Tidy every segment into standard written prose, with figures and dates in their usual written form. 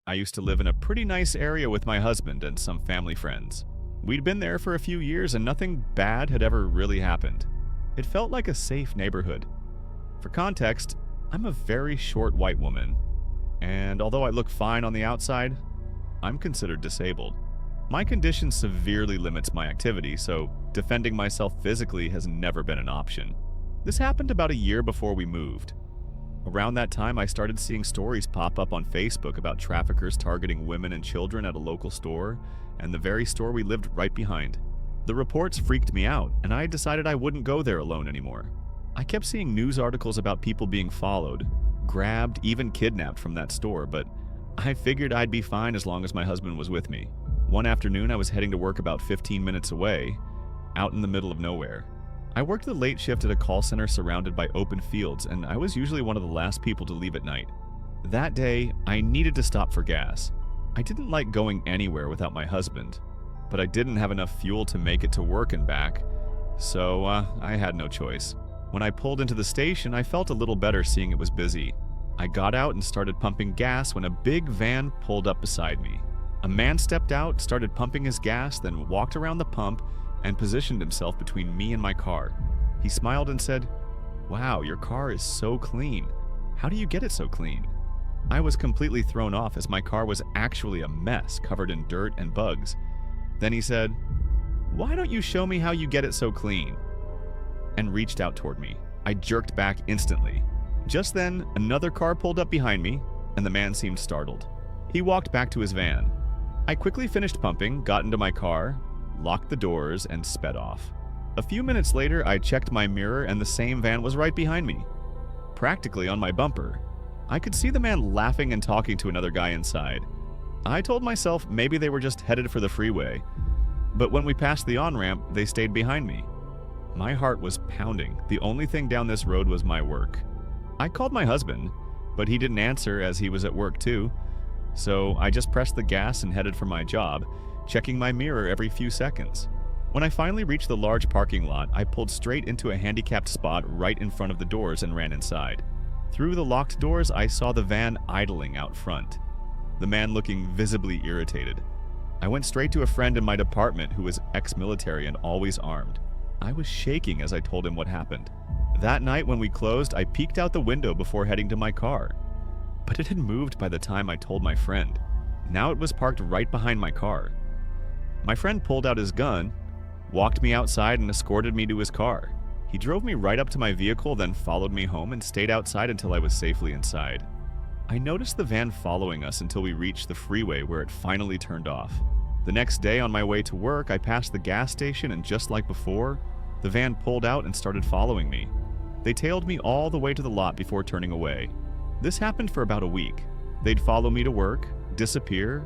I used to live in a pretty nice area with my husband and some family friends. We'd been there for a few years and nothing bad had ever really happened. It felt like a safe neighborhood. For context, I'm a very short white woman, and although I look fine on the outside, I'm considered disabled. My condition severely limits my activity, so defending myself physically has never been an option. This happened about a year before we moved. Around that time, I started seeing stories pop up on Facebook about traffickers targeting women and children at a local store, and the very store we lived right behind. The reports freaked me out, and I decided I wouldn't go there alone anymore. I kept seeing news articles about people being followed, grabbed, even kidnapped from that store, but I figured I'd be fine as long as my husband was with me. One afternoon, I was heading to work about 15 minutes away, out in the middle of nowhere. I worked the late shift at a call center surrounded by open fields, and I was usually one of the last people to leave at night. That day, I needed to stop for gas. I didn't like going anywhere without my husband, but I didn't have enough fuel to make it to work and back, so I had no choice. When I pulled into the station, I felt a little better seeing it was busy. I got out and started pumping gas when a big van pulled up beside me. A man stepped out, started pumping his gas, then walked around the pump and positioned himself between me and my car. He smiled and said, "Wow, your car is so clean. How do you get it so clean?" I was completely thrown off as my car was actually a mess covered in dirt and bugs. Then he said, "Why don't you show me how you get it so clean?" and reached out toward me. I jerked back instantly. Just then, another car pulled up behind me, and the man seemed startled. He walked back to his van. I quickly finished pumping, got into my car, locked the doors, and sped off. A few minutes later, I checked my mirror and the same van was right behind me, practically on my bumper. I could see the man laughing and talking to another guy inside. I told myself maybe they were just headed for the freeway, but when we passed the on-ramp, they stayed behind me. My heart was pounding. The only thing down this road was my work. I called my husband, but he didn't answer as he was at work too. So I just pressed the gas and headed for my job, checking my mirror every few seconds. When I finally reached the large parking lot, I pulled straight into a handicapped spot right in front of the doors and ran inside. Through the locked doors, I saw the van idling out front, the man looking visibly irritated. I went straight to a friend in my department who was ex-military and always armed. I was shaking as I told him what happened. That night when we closed, I peeked out the window before heading to my car. But it had moved by the time I told my friend. Now it was parked right behind my car. My friend pulled out his gun, walked me outside, and escorted me to his car. He drove me right up to my vehicle, then followed me home and stayed outside until I was safely inside. I noticed the van following us until we reached the freeway where it finally turned off. The next day on my way to work, I passed the gas station and just like before, the van pulled out and started following me. They tailed me all the way to the lot before turning away. This happened for about a week. They'd follow me to work, disappear,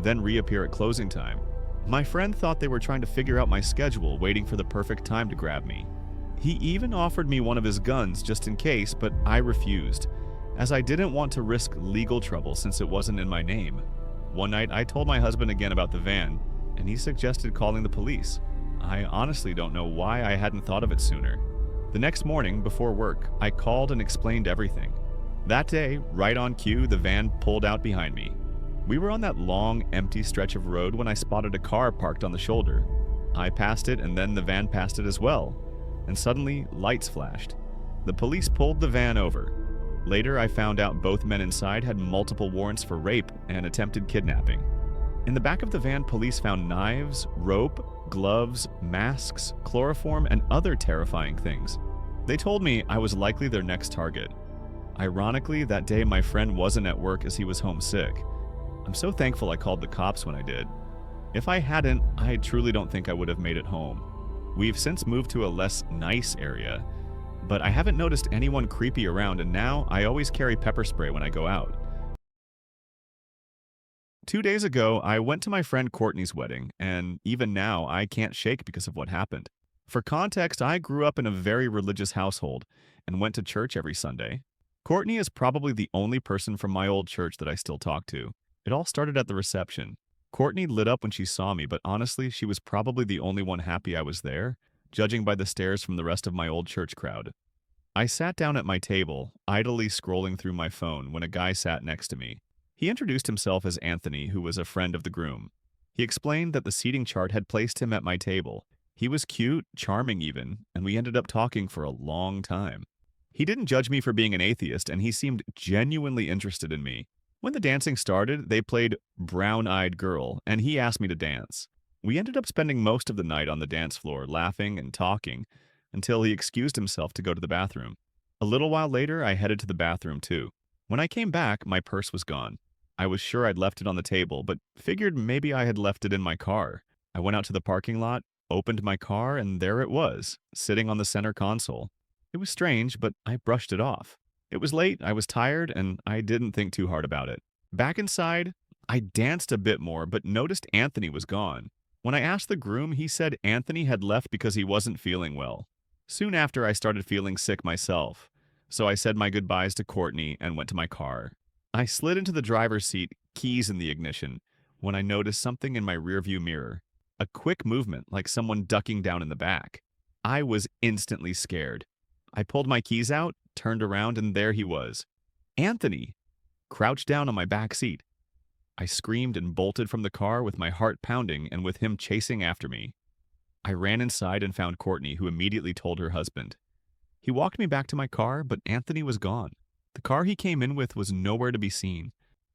then reappear at closing time. My friend thought they were trying to figure out my schedule, waiting for the perfect time to grab me. He even offered me one of his guns just in case, but I refused, as I didn't want to risk legal trouble since it wasn't in my name. One night, I told my husband again about the van, and he suggested calling the police. I honestly don't know why I hadn't thought of it sooner. The next morning, before work, I called and explained everything. That day, right on cue, the van pulled out behind me. We were on that long, empty stretch of road when I spotted a car parked on the shoulder. I passed it, and then the van passed it as well. And suddenly, lights flashed. The police pulled the van over. Later, I found out both men inside had multiple warrants for rape and attempted kidnapping. In the back of the van, police found knives, rope, gloves, masks, chloroform, and other terrifying things. They told me I was likely their next target. Ironically, that day my friend wasn't at work as he was homesick. I'm so thankful I called the cops when I did. If I hadn't, I truly don't think I would have made it home. We've since moved to a less nice area, but I haven't noticed anyone creepy around, and now I always carry pepper spray when I go out. 2 days ago, I went to my friend Courtney's wedding, and even now I can't shake because of what happened. For context, I grew up in a very religious household and went to church every Sunday. Courtney is probably the only person from my old church that I still talk to. It all started at the reception. Courtney lit up when she saw me, but honestly, she was probably the only one happy I was there, judging by the stares from the rest of my old church crowd. I sat down at my table, idly scrolling through my phone when a guy sat next to me. He He introduced himself as Anthony, who was a friend of the groom. He explained that the seating chart had placed him at my table. He was cute, charming even, and we ended up talking for a long time. He didn't judge me for being an atheist, and he seemed genuinely interested in me. When the dancing started, they played Brown-Eyed Girl, and he asked me to dance. We ended up spending most of the night on the dance floor, laughing and talking, until he excused himself to go to the bathroom. A little while later, I headed to the bathroom too. When I came back, my purse was gone. I was sure I'd left it on the table, but figured maybe I had left it in my car. I went out to the parking lot, opened my car, and there it was, sitting on the center console. It was strange, but I brushed it off. It was late, I was tired, and I didn't think too hard about it. Back inside, I danced a bit more, but noticed Anthony was gone. When I asked the groom, he said Anthony had left because he wasn't feeling well. Soon after, I started feeling sick myself, so I said my goodbyes to Courtney and went to my car. I slid into the driver's seat, keys in the ignition, when I noticed something in my rearview mirror. A quick movement, like someone ducking down in the back. I was instantly scared. I pulled my keys out, turned around, and there he was. Anthony! Crouched down on my back seat. I screamed and bolted from the car with my heart pounding and with him chasing after me. I ran inside and found Courtney, who immediately told her husband. He walked me back to my car, but Anthony was gone. The car he came in with was nowhere to be seen.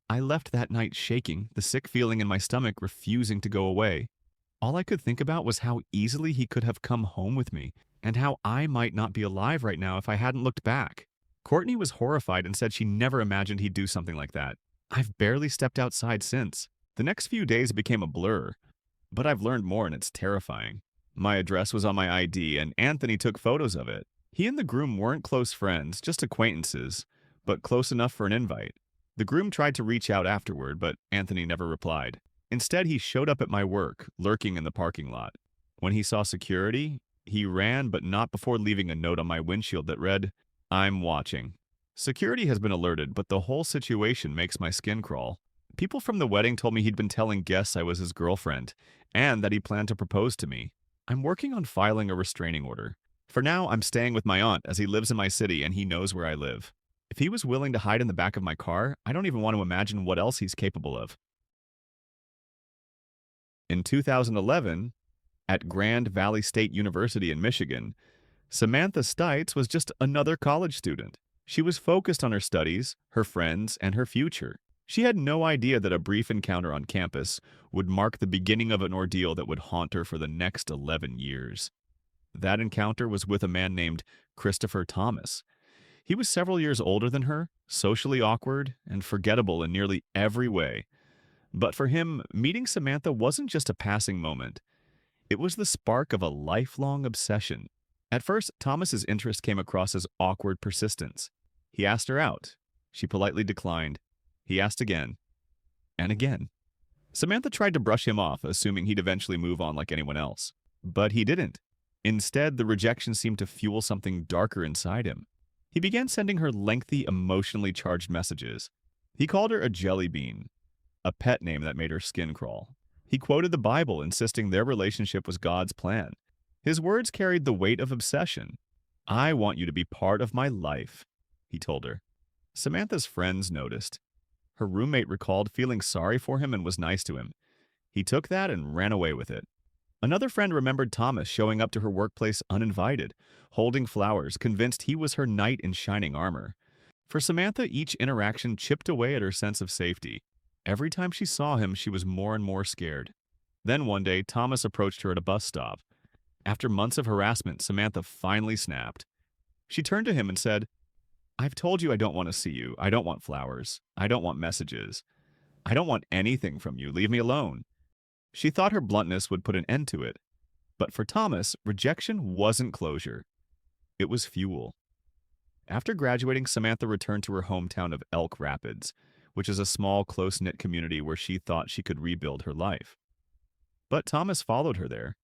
I left that night shaking, the sick feeling in my stomach refusing to go away. All I could think about was how easily he could have come home with me, and how I might not be alive right now if I hadn't looked back. Courtney was horrified and said she never imagined he'd do something like that. I've barely stepped outside since. The next few days became a blur, but I've learned more and it's terrifying. My address was on my ID, and Anthony took photos of it. He and the groom weren't close friends, just acquaintances, but close enough for an invite. The groom tried to reach out afterward, but Anthony never replied. Instead, he showed up at my work, lurking in the parking lot. When he saw security, he ran, but not before leaving a note on my windshield that read, "I'm watching." Security has been alerted, but the whole situation makes my skin crawl. People from the wedding told me he'd been telling guests I was his girlfriend, and that he planned to propose to me. I'm working on filing a restraining order. For now, I'm staying with my aunt as he lives in my city and he knows where I live. If he was willing to hide in the back of my car, I don't even want to imagine what else he's capable of. In 2011, at Grand Valley State University in Michigan, Samantha Stites was just another college student. She was focused on her studies, her friends, and her future. She had no idea that a brief encounter on campus would mark the beginning of an ordeal that would haunt her for the next 11 years. That encounter was with a man named Christopher Thomas. He was several years older than her, socially awkward, and forgettable in nearly every way. But for him, meeting Samantha wasn't just a passing moment. It was the spark of a lifelong obsession. At first, Thomas's interest came across as awkward persistence. He asked her out. She politely declined. He asked again, and again. Samantha tried to brush him off, assuming he'd eventually move on like anyone else. But he didn't. Instead, the rejection seemed to fuel something darker inside him. He began sending her lengthy, emotionally charged messages. He called her a jelly bean, a pet name that made her skin crawl. He quoted the Bible, insisting their relationship was God's plan. His words carried the weight of obsession. "I want you to be part of my life," he told her. Samantha's friends noticed. Her roommate recalled feeling sorry for him and was nice to him. He took that and ran away with it. Another friend remembered Thomas showing up to her workplace uninvited, holding flowers, convinced he was her knight in shining armor. For Samantha, each interaction chipped away at her sense of safety. Every time she saw him, she was more and more scared. Then one day, Thomas approached her at a bus stop. After months of harassment, Samantha finally snapped. She turned to him and said, "I've told you I don't want to see you. I don't want flowers. I don't want messages. I don't want anything from you. Leave me alone." She thought her bluntness would put an end to it. But for Thomas, rejection wasn't closure. It was fuel. After graduating, Samantha returned to her hometown of Elk Rapids, which is a small, close-knit community where she thought she could rebuild her life. But Thomas followed her there.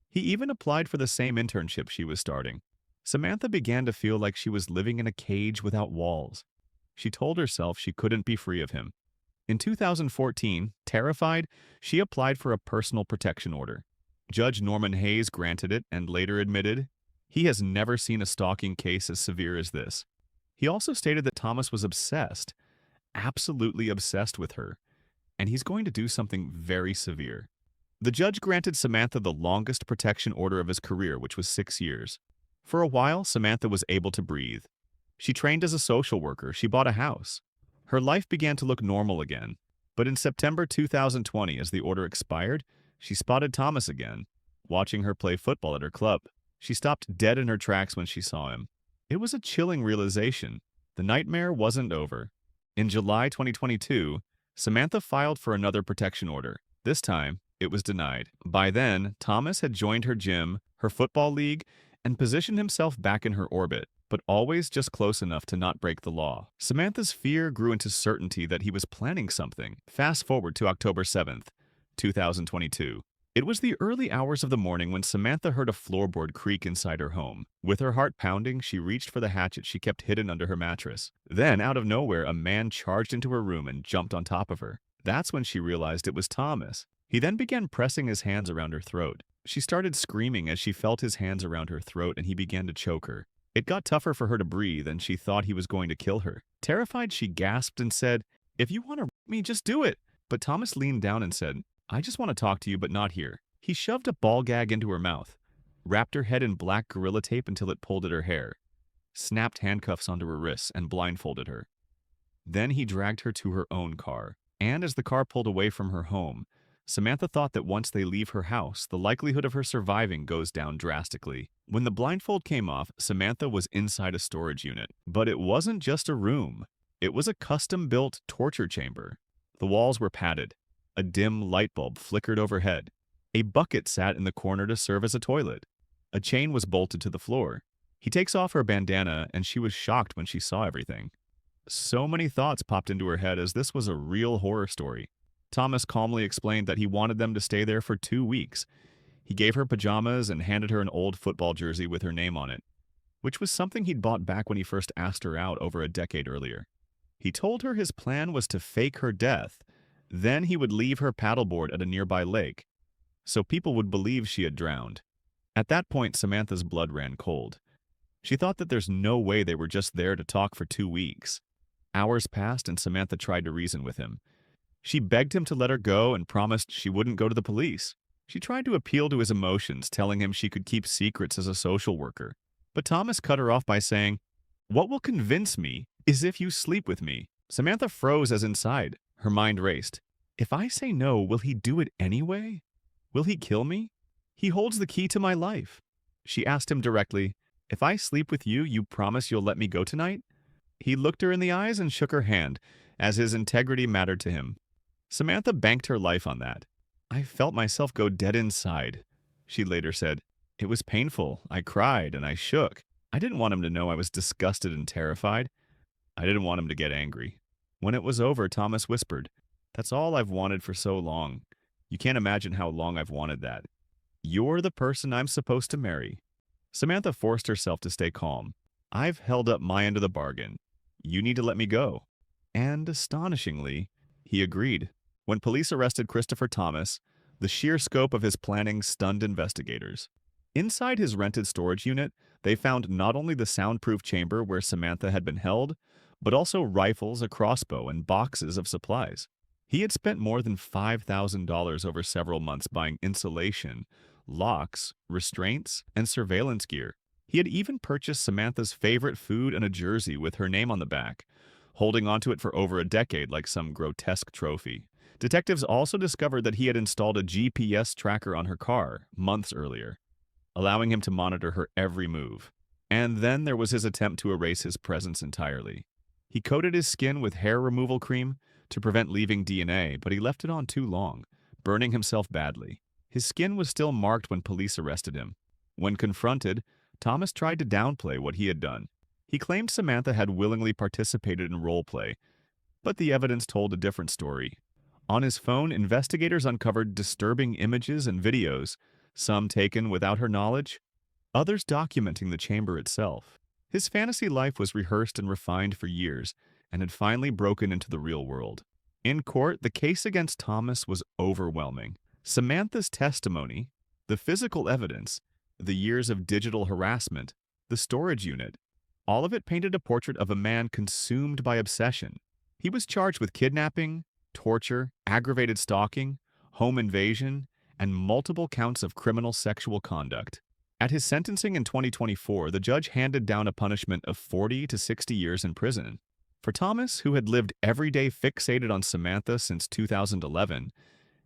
He even applied for the same internship she was starting. Samantha began to feel like she was living in a cage without walls. She told herself she couldn't be free of him. In 2014, terrified, she applied for a personal protection order. Judge Norman Hayes granted it and later admitted he has never seen a stalking case as severe as this. He also stated that Thomas was obsessed, absolutely obsessed with her, and he's going to do something very severe. The judge granted Samantha the longest protection order of his career, which was 6 years. For a while, Samantha was able to breathe. She trained as a social worker. She bought a house. Her life began to look normal again. But in September 2020, as the order expired, she spotted Thomas again, watching her play football at her club. She stopped dead in her tracks when she saw him. It was a chilling realization. The nightmare wasn't over. In July 2022, Samantha filed for another protection order. This time, it was denied. By then, Thomas had joined her gym, her football league, and positioned himself back in her orbit, but always just close enough to not break the law. Samantha's fear grew into certainty that he was planning something. Fast forward to October 7th, 2022. It was the early hours of the morning when Samantha heard a floorboard creak inside her home. With her heart pounding, she reached for the hatchet she kept hidden under her mattress. Then, out of nowhere, a man charged into her room and jumped on top of her. That's when she realized it was Thomas. He then began pressing his hands around her throat. She started screaming as she felt his hands around her throat, and he began to choke her. It got tougher for her to breathe, and she thought he was going to kill her. Terrified, she gasped and said, "If you want to rape me, just do it." But Thomas leaned down and said, "I just want to talk to you, but not here." He shoved a ball gag into her mouth, wrapped her head in black gorilla tape until it pulled at her hair, snapped handcuffs onto her wrists, and blindfolded her. Then he dragged her to her own car. And as the car pulled away from her home, Samantha thought that once they leave her house, the likelihood of her surviving goes down drastically. When the blindfold came off, Samantha was inside a storage unit. But it wasn't just a room. It was a custom-built torture chamber. The walls were padded. A dim light bulb flickered overhead. A bucket sat in the corner to serve as a toilet. A chain was bolted to the floor. He takes off her bandana, and she was shocked when she saw everything. So many thoughts popped into her head as this was a real horror story. Thomas calmly explained that he wanted them to stay there for 2 weeks. He gave her pajamas and handed her an old football jersey with her name on it, which was something he'd bought back when he first asked her out over a decade earlier. He told her his plan was to fake her death. Then he would leave her paddleboard at a nearby lake, so people would believe she had drowned. At that point, Samantha's blood ran cold. She thought that there's no way they were just there to talk for 2 weeks. Hours passed and Samantha tried to reason with him. She begged him to let her go and promised she wouldn't go to the police. She tried to appeal to his emotions, telling him she could keep secrets as a social worker. But Thomas cut her off by saying, "What will convince me is if you sleep with me." Samantha froze as inside. Her mind raced. If I say no, will he do it anyway? Will he kill me? He holds the key to my life. She asked him directly, "If I sleep with you, you promise you'll let me go tonight?" He looked her in the eyes and shook her hand, as his integrity mattered to him. Samantha banked her life on that. "I felt myself go dead inside," she later said. "It was painful. I cried and I shook. I didn't want him to know I was disgusted and terrified. I didn't want him to get angry." When it was over, Thomas whispered, "That's all I've wanted for so long. You can't imagine how long I've wanted that. You're the person I'm supposed to marry." Samantha forced herself to stay calm. "I've held up my end of the bargain. You need to let me go." And astonishingly, he agreed. When police arrested Christopher Thomas, the sheer scope of his planning stunned investigators. Inside his rented storage unit, they found not only the soundproof chamber where Samantha had been held, but also rifles, a crossbow, and boxes of supplies. He had spent more than $5,000 over several months buying insulation, locks, restraints, and surveillance gear. He had even purchased Samantha's favorite food and a jersey with her name on the back, holding onto it for over a decade like some grotesque trophy. Detectives also discovered that he had installed a GPS tracker on her car months earlier, allowing him to monitor her every move. And then there was his attempt to erase his presence entirely. He coated his skin with hair removal cream to prevent leaving DNA, but he left it on too long, burning himself badly. His skin was still marked when police arrested him. When confronted, Thomas tried to downplay what he had done. He claimed Samantha had willingly participated in role play, but the evidence told a different story. On his phone, investigators uncovered disturbing images and videos, some taken without her knowledge, others documenting the chamber itself. His fantasy life was rehearsed and refined for years, and had finally broken into the real world. In court, the case against Thomas was overwhelming. Samantha's testimony, the physical evidence, the years of digital harassment, the storage unit, all of it painted a portrait of a man consumed by obsession. He was charged with kidnapping, torture, aggravated stalking, home invasion, and multiple counts of criminal sexual conduct. At his sentencing in 2024, the judge handed down a punishment of 40 to 60 years in prison. For Thomas, who had lived every day fixated on Samantha since 2011,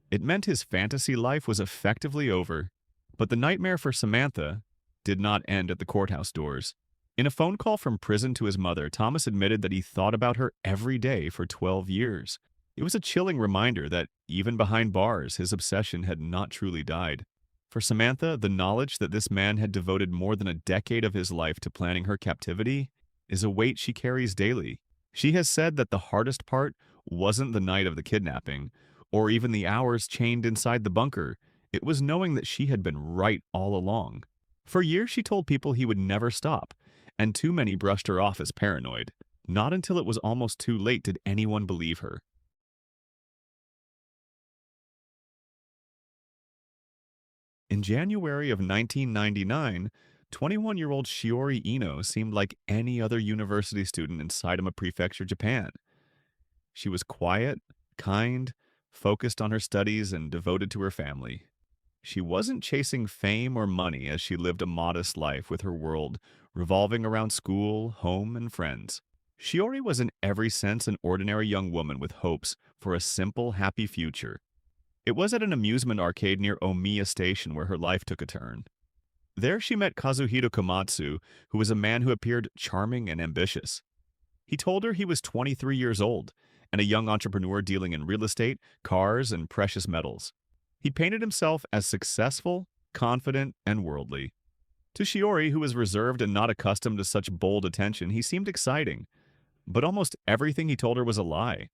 it meant his fantasy life was effectively over. But the nightmare for Samantha did not end at the courthouse doors. In a phone call from prison to his mother, Thomas admitted that he thought about her every day for 12 years. It was a chilling reminder that, even behind bars, his obsession had not truly died. For Samantha, the knowledge that this man had devoted more than a decade of his life to planning her captivity is a weight she carries daily. She has said that the hardest part wasn't the night of the kidnapping, or even the hours chained inside the bunker. It was knowing that she had been right all along. For years, she told people he would never stop, and too many brushed her off as paranoid. Not until it was almost too late did anyone believe her. In January of 1999, 21-year-old Shiori Ino seemed like any other university student in Saitama Prefecture, Japan. She was quiet, kind, focused on her studies, and devoted to her family. She wasn't chasing fame or money as she lived a modest life with her world revolving around school, home, and friends. Shiori was in every sense an ordinary young woman with hopes for a simple, happy future. It was at an amusement arcade near Omiya Station where her life took a turn. There she met Kazuhito Komatsu, who was a man who appeared charming and ambitious. He told her he was 23 years old and a young entrepreneur dealing in real estate, cars, and precious metals. He painted himself as successful, confident, and worldly. To Shiori, who was reserved and not accustomed to such bold attention, he seemed exciting, but almost everything he told her was a lie.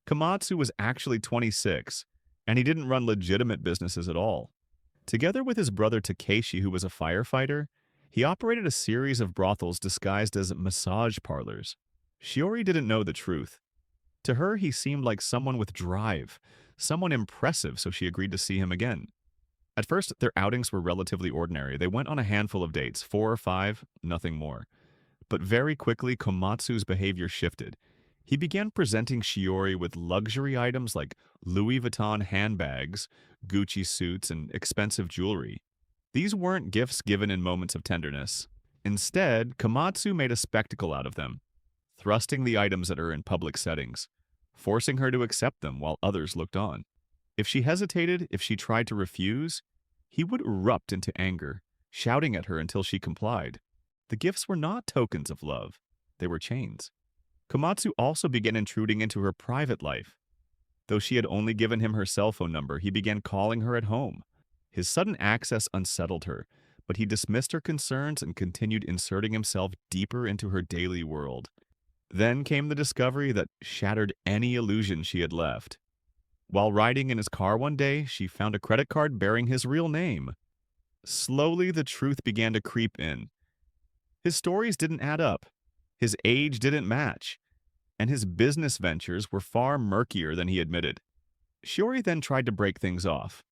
Komatsu was actually 26, and he didn't run legitimate businesses at all. Together with his brother Takeshi, who was a firefighter, he operated a series of brothels disguised as massage parlors. Shiori didn't know the truth. To her, he seemed like someone with drive, someone impressive, so she agreed to see him again. At first, their outings were relatively ordinary. They went on a handful of dates, 4 or 5, nothing more. But very quickly, Komatsu's behavior shifted. He began presenting Shiori with luxury items like Louis Vuitton handbags, Gucci suits, and expensive jewelry. These weren't gifts given in moments of tenderness. Instead, Komatsu made a spectacle out of them, thrusting the items at her in public settings, forcing her to accept them while others looked on. If she hesitated, if she tried to refuse, he would erupt into anger, shouting at her until she complied. The gifts were not tokens of love. They were chains. Komatsu also began intruding into her private life. Though she had only given him her cell phone number, he began calling her at home. His sudden access unsettled her, but he dismissed her concerns and continued inserting himself deeper into her daily world. Then came the discovery that shattered any illusion she had left. While riding in his car one day, she found a credit card bearing his real name. Slowly, the truth began to creep in. His stories didn't add up. His age didn't match. And his business ventures were far murkier than he admitted. Shiori then tried to break things off.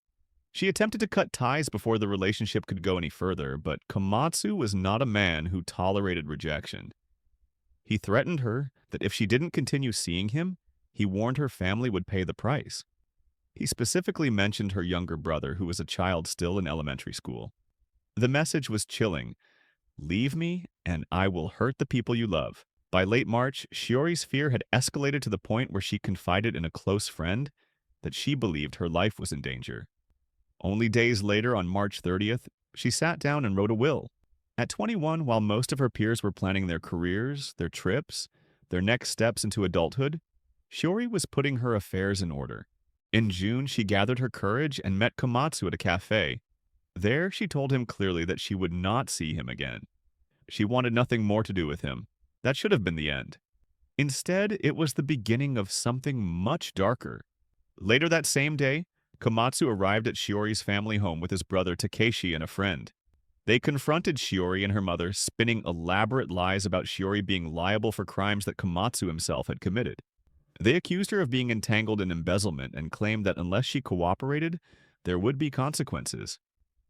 She attempted to cut ties before the relationship could go any further, but Komatsu was not a man who tolerated rejection. He threatened her that if she didn't continue seeing him, he warned her family would pay the price. He specifically mentioned her younger brother, who was a child still in elementary school. The message was chilling. Leave me, and I will hurt the people you love. By late March, Shiori's fear had escalated to the point where she confided in a close friend that she believed her life was in danger. Only days later, on March 30th, she sat down and wrote a will. At 21, while most of her peers were planning their careers, their trips, their next steps into adulthood, Shiori was putting her affairs in order. In June, she gathered her courage and met Komatsu at a cafe. There, she told him clearly that she would not see him again. She wanted nothing more to do with him. That should have been the end. Instead, it was the beginning of something much darker. Later that same day, Komatsu arrived at Shiori's family home with his brother Takeshi and a friend. They confronted Shiori and her mother, spinning elaborate lies about Shiori being liable for crimes that Komatsu himself had committed. They accused her of being entangled in embezzlement and claimed that unless she cooperated, there would be consequences.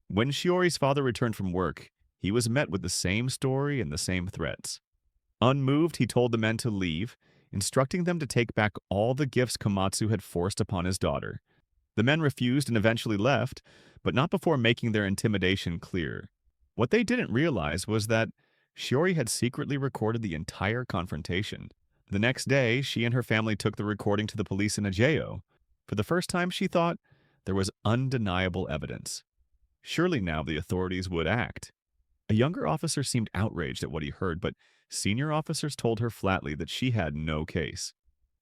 When Shiori's father returned from work, he was met with the same story and the same threats. Unmoved, he told the men to leave. instructing them to take back all the gifts Komatsu had forced upon his daughter. The men refused and eventually left, but not before making their intimidation clear. What they didn't realize was that Shiori had secretly recorded the entire confrontation. The next day, she and her family took the recording to the police in Ajeo. For the first time, she thought there was undeniable evidence. Surely now the authorities would act. A younger officer seemed outraged at what he heard, but senior officers told her flatly that she had no case.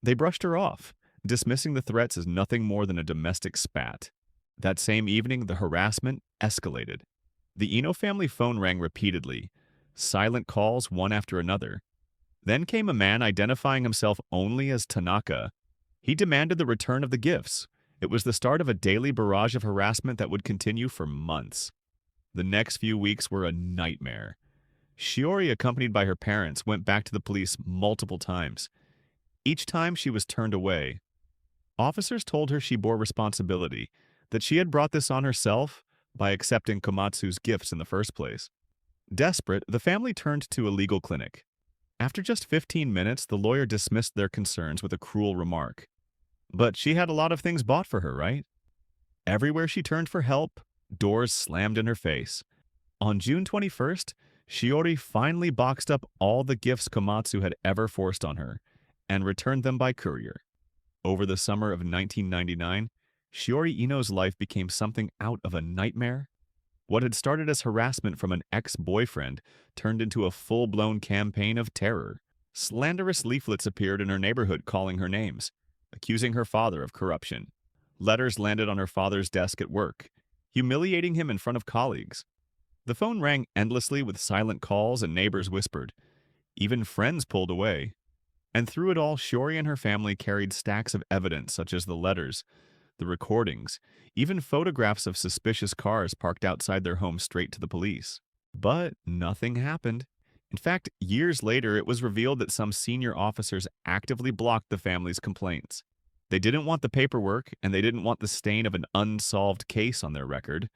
They brushed her off, dismissing the threats as nothing more than a domestic spat. That same evening, the harassment escalated. The Ino family phone rang repeatedly, silent calls one after another. Then came a man identifying himself only as Tanaka. He demanded the return of the gifts. It was the start of a daily barrage of harassment that would continue for months. The next few weeks were a nightmare. Shiori, accompanied by her parents, went back to the police multiple times. Each time she was turned away. Officers told her she bore responsibility, that she had brought this on herself by accepting Komatsu's gifts in the first place. Desperate, the family turned to a legal clinic. After just 15 minutes, the lawyer dismissed their concerns with a cruel remark. But she had a lot of things bought for her, right? Everywhere she turned for help, doors slammed in her face. On June 21st, Shiori finally boxed up all the gifts Komatsu had ever forced on her and returned them by courier. Over the summer of 1999, Shiori Ino's life became something out of a nightmare. What had started as harassment from an ex-boyfriend turned into a full-blown campaign of terror. Slanderous leaflets appeared in her neighborhood calling her names, accusing her father of corruption. Letters landed on her father's desk at work, humiliating him in front of colleagues. The phone rang endlessly with silent calls and neighbors whispered. Even friends pulled away. And through it all, Shiori and her family carried stacks of evidence such as the letters, the recordings, even photographs of suspicious cars parked outside their home straight to the police. But nothing happened. In fact, years later, it was revealed that some senior officers actively blocked the family's complaints. They didn't want the paperwork, and they didn't want the stain of an unsolved case on their record.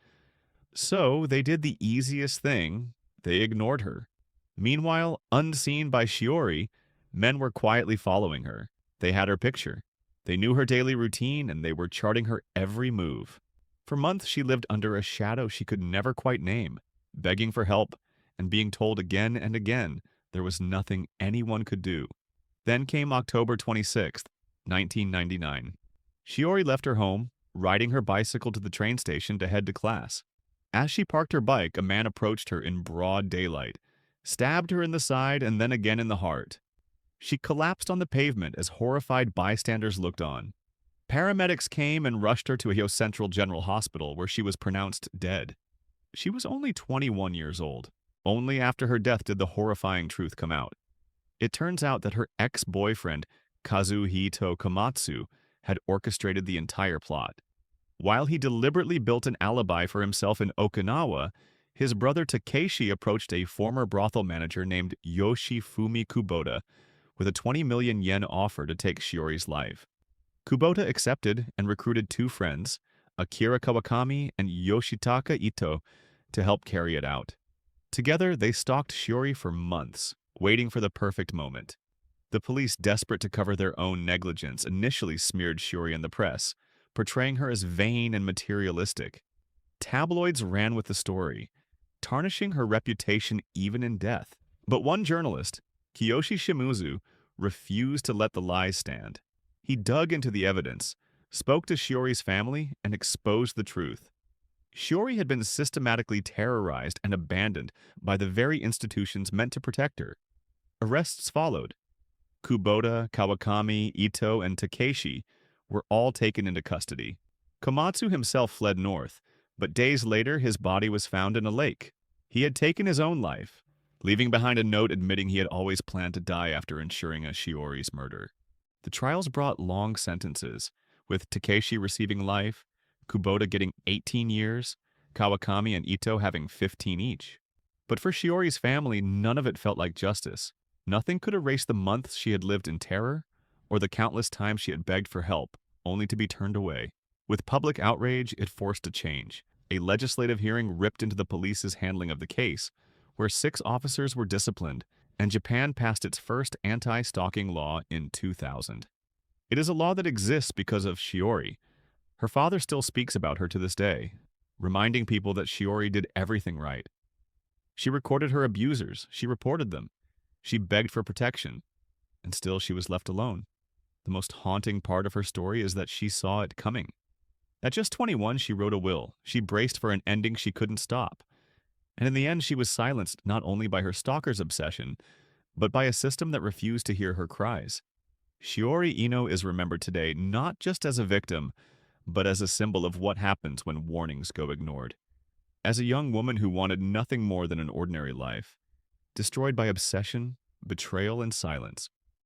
So they did the easiest thing. They ignored her. Meanwhile, unseen by Shiori, men were quietly following her. They had her picture. They knew her daily routine, and they were charting her every move. For months, she lived under a shadow she could never quite name, begging for help and being told again and again there was nothing anyone could do. Then came October 26th, 1999. Shiori left her home, riding her bicycle to the train station to head to class. As she parked her bike, a man approached her in broad daylight, stabbed her in the side and then again in the heart. She collapsed on the pavement as horrified bystanders looked on. Paramedics came and rushed her to Ohio Central General Hospital, where she was pronounced dead. She was only 21 years old. Only after her death did the horrifying truth come out. It turns out that her ex-boyfriend, Kazuhito Komatsu, had orchestrated the entire plot. While he deliberately built an alibi for himself in Okinawa, his brother Takeshi approached a former brothel manager named Yoshifumi Kubota with a 20 million yen offer to take Shiori's life. Kubota accepted and recruited two friends, Akira Kawakami and Yoshitaka Ito, to help carry it out. Together, they stalked Shiori for months, waiting for the perfect moment. The police, desperate to cover their own negligence, initially smeared Shiori in the press, portraying her as vain and materialistic. Tabloids ran with the story, tarnishing her reputation even in death. But one journalist, Kiyoshi Shimizu, refused to let the lies stand. He dug into the evidence, spoke to Shiori's family, and exposed the truth. Shiori had been systematically terrorized and abandoned by the very institutions meant to protect her. Arrests followed. Kubota, Kawakami, Ito, and Takeshi were all taken into custody. Komatsu himself fled north, but days later his body was found in a lake. He had taken his own life, leaving behind a note admitting he had always planned to die after ensuring a Shiori's murder. The trials brought long sentences, with Takeshi receiving life, Kubota getting 18 years, Kawakami and Ito having 15 each. But for Shiori's family, none of it felt like justice. Nothing could erase the months she had lived in terror, or the countless times she had begged for help, only to be turned away. With public outrage, it forced a change. A legislative hearing ripped into the police's handling of the case, where 6 officers were disciplined and Japan passed its first anti-stalking law in 2000. It is a law that exists because of Shiori. Her father still speaks about her to this day, reminding people that Shiori did everything right. She recorded her abusers, she reported them, she begged for protection, and still she was left alone. The most haunting part of her story is that she saw it coming. At just 21, she wrote a will. She braced for an ending she couldn't stop. And in the end, she was silenced not only by her stalker's obsession, but by a system that refused to hear her cries. Shiori Ino is remembered today not just as a victim, but as a symbol of what happens when warnings go ignored. As a young woman who wanted nothing more than an ordinary life, destroyed by obsession, betrayal, and silence,